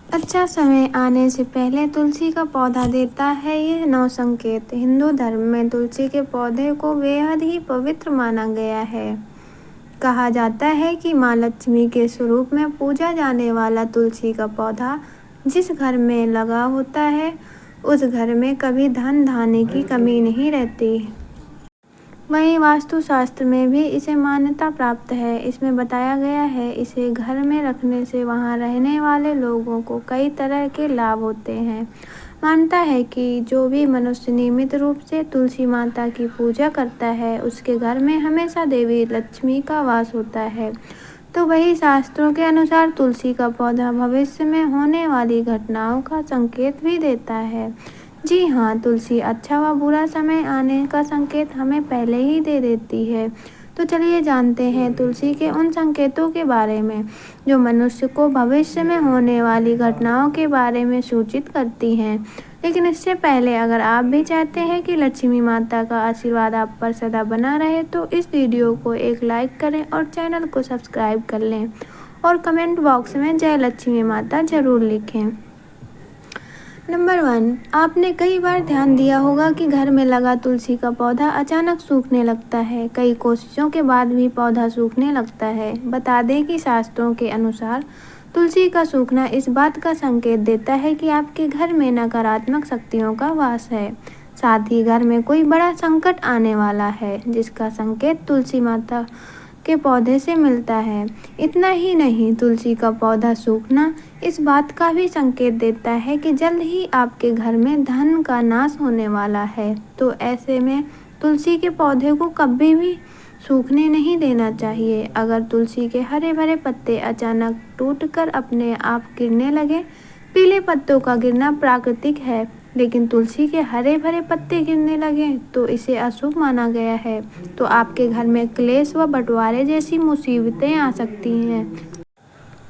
अच्छा समय आने से पहले तुलसी का पौधा देता है ये 9 संकेत। हिंदू धर्म में तुलसी के पौधे को बेहद ही पवित्र माना गया है। कहा जाता है कि माँ लक्ष्मी के स्वरूप में पूजा जाने वाला तुलसी का पौधा जिस घर में लगा होता है उस घर में कभी धन धान्य की कमी नहीं रहती। वहीं वास्तुशास्त्र में भी इसे मान्यता प्राप्त है। इसमें बताया गया है इसे घर में रखने से वहां रहने वाले लोगों को कई तरह के लाभ होते हैं। मानता है कि जो भी मनुष्य नियमित रूप से तुलसी माता की पूजा करता है उसके घर में हमेशा देवी लक्ष्मी का वास होता है। तो वही शास्त्रों के अनुसार तुलसी का पौधा भविष्य में होने वाली घटनाओं का संकेत भी देता है। जी हाँ, तुलसी अच्छा व बुरा समय आने का संकेत हमें पहले ही दे देती है। तो चलिए जानते हैं तुलसी के उन संकेतों के बारे में जो मनुष्य को भविष्य में होने वाली घटनाओं के बारे में सूचित करती हैं। लेकिन इससे पहले अगर आप भी चाहते हैं कि लक्ष्मी माता का आशीर्वाद आप पर सदा बना रहे तो इस वीडियो को एक लाइक करें और चैनल को सब्सक्राइब कर लें और कमेंट बॉक्स में जय लक्ष्मी माता जरूर लिखें। नंबर 1, आपने कई बार ध्यान दिया होगा कि घर में लगा तुलसी का पौधा अचानक सूखने लगता है। कई कोशिशों के बाद भी पौधा सूखने लगता है। बता दें कि शास्त्रों के अनुसार तुलसी का सूखना इस बात का संकेत देता है कि आपके घर में नकारात्मक शक्तियों का वास है। साथ ही घर में कोई बड़ा संकट आने वाला है जिसका संकेत तुलसी माता के पौधे से मिलता है। इतना ही नहीं, तुलसी का पौधा सूखना इस बात का भी संकेत देता है कि जल्द ही आपके घर में धन का नाश होने वाला है। तो ऐसे में तुलसी के पौधे को कभी भी सूखने नहीं देना चाहिए। अगर तुलसी के हरे भरे पत्ते अचानक टूटकर अपने आप गिरने लगे, पीले पत्तों का गिरना प्राकृतिक है, लेकिन तुलसी के हरे भरे पत्ते गिरने लगे तो इसे अशुभ माना गया है। तो आपके घर में क्लेश व बंटवारे जैसी मुसीबतें आ सकती हैं।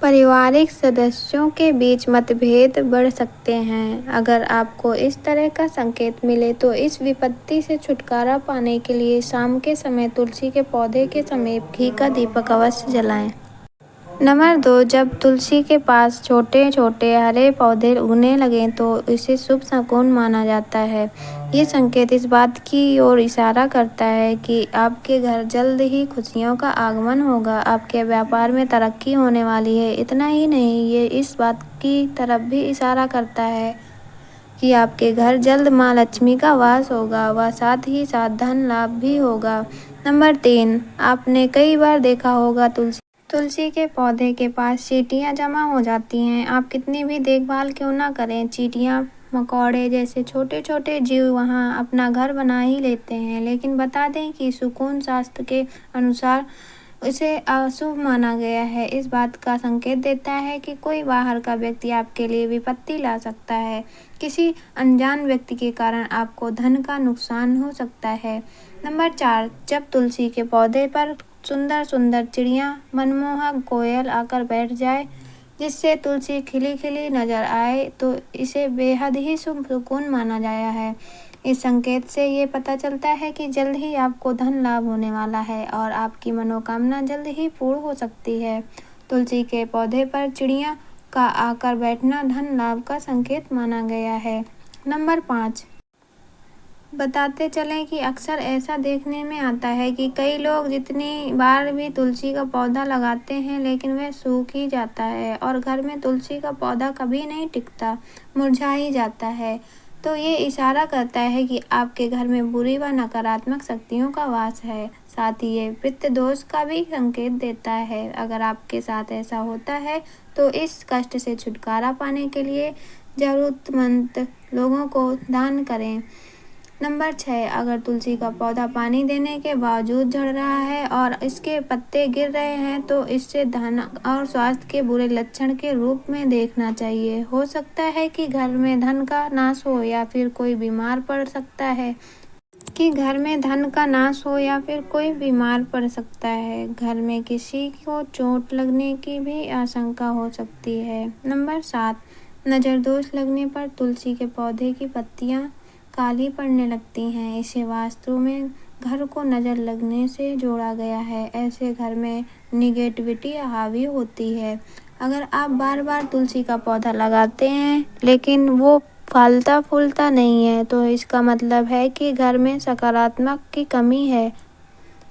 पारिवारिक सदस्यों के बीच मतभेद बढ़ सकते हैं। अगर आपको इस तरह का संकेत मिले तो इस विपत्ति से छुटकारा पाने के लिए शाम के समय तुलसी के पौधे के समीप घी का दीपक अवश्य जलाएं। नंबर 2, जब तुलसी के पास छोटे छोटे हरे पौधे उगने लगें तो इसे शुभ शकुन माना जाता है। ये संकेत इस बात की ओर इशारा करता है कि आपके घर जल्द ही खुशियों का आगमन होगा, आपके व्यापार में तरक्की होने वाली है। इतना ही नहीं, ये इस बात की तरफ भी इशारा करता है कि आपके घर जल्द माँ लक्ष्मी का वास होगा व साथ ही साथ धन लाभ भी होगा। नंबर 3, आपने कई बार देखा होगा तुलसी के पौधे के पास चींटियां जमा हो जाती हैं। आप कितनी भी देखभाल क्यों ना करें, चींटियां मकोड़े जैसे छोटे छोटे जीव वहां अपना घर बना ही लेते हैं। लेकिन बता दें कि सुकून शास्त्र के अनुसार इसे अशुभ माना गया है। इस बात का संकेत देता है कि कोई बाहर का व्यक्ति आपके लिए विपत्ति ला सकता है। किसी अनजान व्यक्ति के कारण आपको धन का नुकसान हो सकता है। नंबर 4, जब तुलसी के पौधे पर सुंदर सुंदर चिड़िया मनमोहक कोयल आकर बैठ जाए जिससे तुलसी खिली खिली नजर आए तो इसे बेहद ही शुभ सुकून माना गया है। इस संकेत से ये पता चलता है कि जल्द ही आपको धन लाभ होने वाला है और आपकी मनोकामना जल्द ही पूर्ण हो सकती है। तुलसी के पौधे पर चिड़िया का आकर बैठना धन लाभ का संकेत माना गया है। नंबर 5, बताते चलें कि अक्सर ऐसा देखने में आता है कि कई लोग जितनी बार भी तुलसी का पौधा लगाते हैं लेकिन वह सूख ही जाता है और घर में तुलसी का पौधा कभी नहीं टिकता, मुरझा ही जाता है। तो ये इशारा करता है कि आपके घर में बुरी व नकारात्मक शक्तियों का वास है। साथ ही ये पितृ दोष का भी संकेत देता है। अगर आपके साथ ऐसा होता है तो इस कष्ट से छुटकारा पाने के लिए जरूरतमंद लोगों को दान करें। नंबर 6, अगर तुलसी का पौधा पानी देने के बावजूद झड़ रहा है और इसके पत्ते गिर रहे हैं तो इससे धन और स्वास्थ्य के बुरे लक्षण के रूप में देखना चाहिए। हो सकता है कि घर में धन का नाश हो या फिर कोई बीमार पड़ सकता है। घर में किसी को चोट लगने की भी आशंका हो सकती है। नंबर 7, नज़र दोष लगने पर तुलसी के पौधे की पत्तियां काली पड़ने लगती हैं। इसे वास्तु में घर को नज़र लगने से जोड़ा गया है। ऐसे घर में निगेटिविटी हावी होती है। अगर आप बार बार तुलसी का पौधा लगाते हैं लेकिन वो फलता फूलता नहीं है तो इसका मतलब है कि घर में सकारात्मक की कमी है।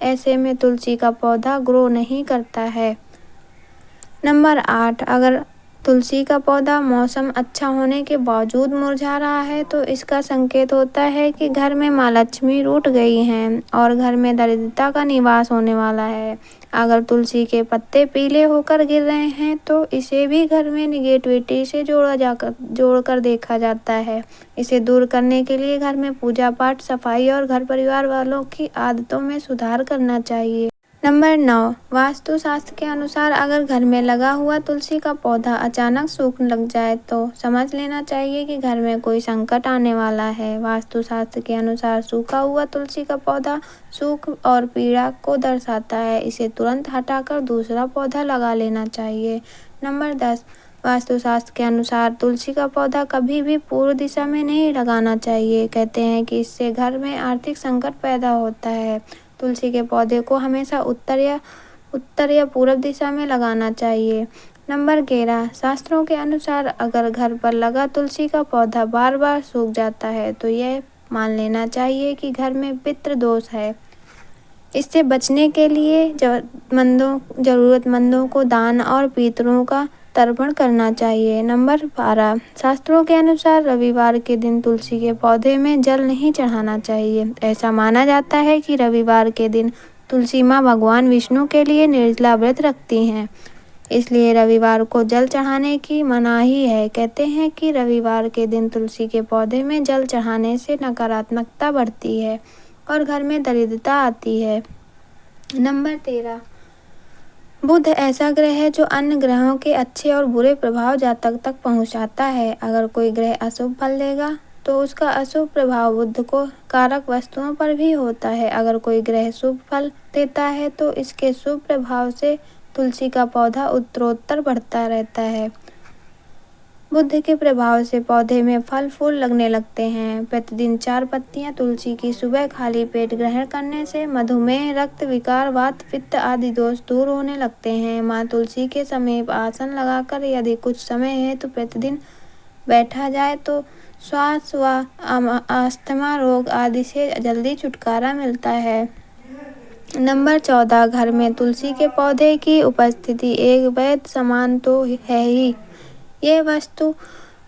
ऐसे में तुलसी का पौधा ग्रो नहीं करता है। नंबर 8, अगर तुलसी का पौधा मौसम अच्छा होने के बावजूद मुरझा रहा है तो इसका संकेत होता है कि घर में माँ लक्ष्मी रूठ गई हैं और घर में दरिद्रता का निवास होने वाला है। अगर तुलसी के पत्ते पीले होकर गिर रहे हैं तो इसे भी घर में निगेटिविटी से जोड़कर देखा जाता है। इसे दूर करने के लिए घर में पूजा पाठ, सफाई और घर परिवार वालों की आदतों में सुधार करना चाहिए। नंबर 9, वास्तुशास्त्र के अनुसार अगर घर में लगा हुआ तुलसी का पौधा अचानक सूखने लग जाए तो समझ लेना चाहिए कि घर में कोई संकट आने वाला है। वास्तुशास्त्र के अनुसार सूखा हुआ तुलसी का पौधा सुख और पीड़ा को दर्शाता है। इसे तुरंत हटाकर दूसरा पौधा लगा लेना चाहिए। नंबर 10, वास्तुशास्त्र के अनुसार तुलसी का पौधा कभी भी पूर्व दिशा में नहीं लगाना चाहिए। कहते हैं कि इससे घर में आर्थिक संकट पैदा होता है। तुलसी के पौधे को हमेशा उत्तर या पूरब दिशा में लगाना चाहिए। नंबर 11, शास्त्रों के अनुसार अगर घर पर लगा तुलसी का पौधा बार बार सूख जाता है तो यह मान लेना चाहिए कि घर में पितृ दोष है। इससे बचने के लिए जरूरतमंदों को दान और पितरों का तर्पण करना चाहिए। नंबर 12, शास्त्रों के अनुसार रविवार के दिन तुलसी के पौधे में जल नहीं चढ़ाना चाहिए। ऐसा माना जाता है कि रविवार के दिन तुलसी माँ भगवान विष्णु के लिए निर्जला व्रत रखती हैं, इसलिए रविवार को जल चढ़ाने की मनाही है। कहते हैं कि रविवार के दिन तुलसी के पौधे में जल चढ़ाने से नकारात्मकता बढ़ती है और घर में दरिद्रता आती है। नंबर 13, बुध ऐसा ग्रह है जो अन्य ग्रहों के अच्छे और बुरे प्रभाव जातक तक पहुंचाता है। अगर कोई ग्रह अशुभ फल देगा तो उसका अशुभ प्रभाव बुध को कारक वस्तुओं पर भी होता है। अगर कोई ग्रह शुभ फल देता है तो इसके शुभ प्रभाव से तुलसी का पौधा उत्तरोत्तर बढ़ता रहता है। बुध के प्रभाव से पौधे में फल फूल लगने लगते हैं। प्रतिदिन 4 पत्तियां तुलसी की सुबह खाली पेट ग्रहण करने से मधुमेह, रक्त विकार, वात, पित्त आदि दोष दूर होने लगते हैं। माँ तुलसी के समीप आसन लगाकर यदि कुछ समय है तो प्रतिदिन बैठा जाए तो श्वास व अस्थमा रोग आदि से जल्दी छुटकारा मिलता है। नंबर 14, घर में तुलसी के पौधे की उपस्थिति एक वैध समान तो है ही, ये वस्तु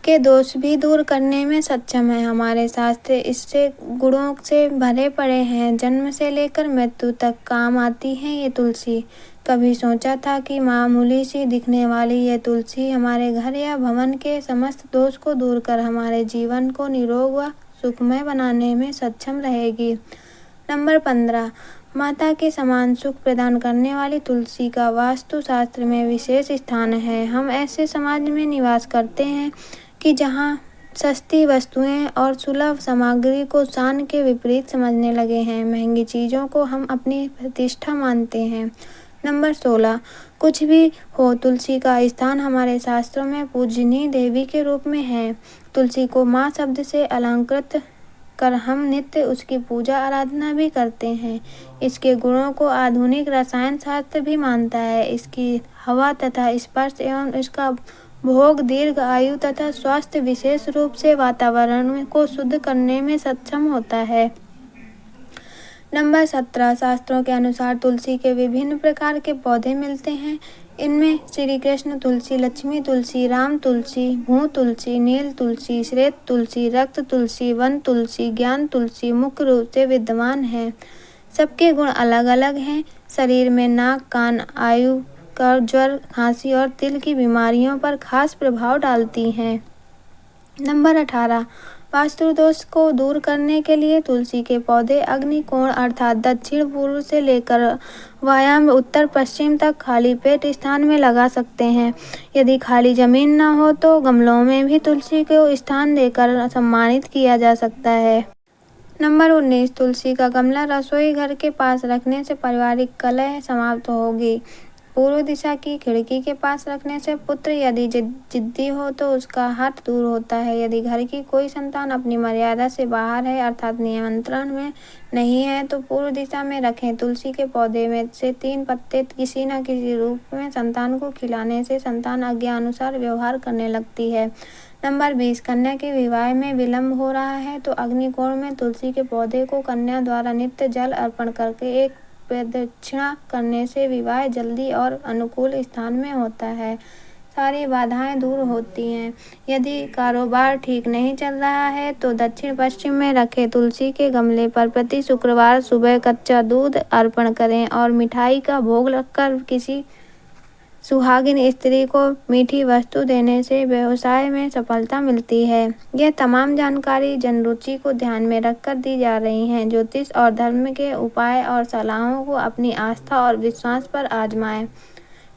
के दोष भी दूर करने में सक्षम है। हमारे शास्त्र इससे गुणों से भरे पड़े हैं। जन्म से लेकर मृत्यु तक काम आती है ये तुलसी। कभी सोचा था कि मामूली सी दिखने वाली ये तुलसी हमारे घर या भवन के समस्त दोष को दूर कर हमारे जीवन को निरोग व सुखमय बनाने में सक्षम रहेगी। नंबर 15, माता के समान सुख प्रदान करने वाली तुलसी का वास्तु शास्त्र में विशेष स्थान है। हम ऐसे समाज में निवास करते हैं कि जहाँ सस्ती वस्तुएं और सुलभ सामग्री को शान के विपरीत समझने लगे हैं। महंगी चीज़ों को हम अपनी प्रतिष्ठा मानते हैं। नंबर 16, कुछ भी हो तुलसी का स्थान हमारे शास्त्रों में पूजनीय देवी के रूप में है। तुलसी को माँ शब्द से अलंकृत कर हम नित्य उसकी पूजा आराधना भी करते हैं। इसके गुणों को आधुनिक रसायन शास्त्र भी मानता है। इसकी हवा तथा स्पर्श एवं इसका भोग दीर्घ आयु तथा स्वास्थ्य विशेष रूप से वातावरण को शुद्ध करने में सक्षम होता है। नंबर 17, शास्त्रों के अनुसार तुलसी के विभिन्न प्रकार के पौधे मिलते हैं। इनमें श्री कृष्ण तुलसी, लक्ष्मी तुलसी, राम तुलसी, भू तुलसी, नील तुलसी, श्वेत तुलसी, रक्त तुलसी, वन तुलसी, ज्ञान तुलसी मुख्य रूप से विद्यमान है। सबके गुण अलग अलग हैं। शरीर में नाक, कान, आयु कर, ज्वर, खांसी और तिल की बीमारियों पर खास प्रभाव डालती हैं। नंबर 18, वास्तु दोष को दूर करने के लिए तुलसी के पौधे अग्नि कोण अर्थात दक्षिण पूर्व से लेकर वायव्य उत्तर पश्चिम तक खाली पेट स्थान में लगा सकते हैं। यदि खाली जमीन न हो तो गमलों में भी तुलसी को स्थान देकर सम्मानित किया जा सकता है। नंबर 19, तुलसी का गमला रसोई घर के पास रखने से पारिवारिक कलह समाप्त होगी। पूर्व दिशा की खिड़की के पास रखने से पुत्र यदि जिद्दी हो तो उसका हठ दूर होता है। यदि घर की कोई संतान अपनी मर्यादा से बाहर है अर्थात नियंत्रण में नहीं है तो पूर्व दिशा में रखें। तुलसी के पौधे में से 3 पत्ते किसी न किसी रूप में संतान को खिलाने से संतान आज्ञानुसार व्यवहार करने लगती है। नंबर 20 कन्या के विवाह में विलंब हो रहा है तो अग्निकोण में तुलसी के पौधे को कन्या द्वारा नित्य जल अर्पण करके एक प्रदक्षिणा करने से विवाह जल्दी और अनुकूल स्थान में होता है। सारी बाधाएं दूर होती हैं। यदि कारोबार ठीक नहीं चल रहा है तो दक्षिण पश्चिम में रखे तुलसी के गमले पर प्रति शुक्रवार सुबह कच्चा दूध अर्पण करें और मिठाई का भोग लगकर किसी सुहागिन स्त्री को मीठी वस्तु देने से व्यवसाय में सफलता मिलती है। यह तमाम जानकारी जनरुचि को ध्यान में रखकर दी जा रही हैं। ज्योतिष और धर्म के उपाय और सलाहों को अपनी आस्था और विश्वास पर आजमाएं।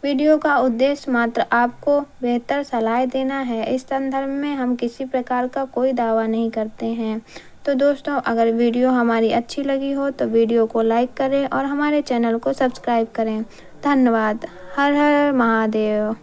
वीडियो का उद्देश्य मात्र आपको बेहतर सलाह देना है। इस संदर्भ में हम किसी प्रकार का कोई दावा नहीं करते हैं। तो दोस्तों, अगर वीडियो हमारी अच्छी लगी हो तो वीडियो को लाइक करें और हमारे चैनल को सब्सक्राइब करें। धन्यवाद। हर हर महादेव।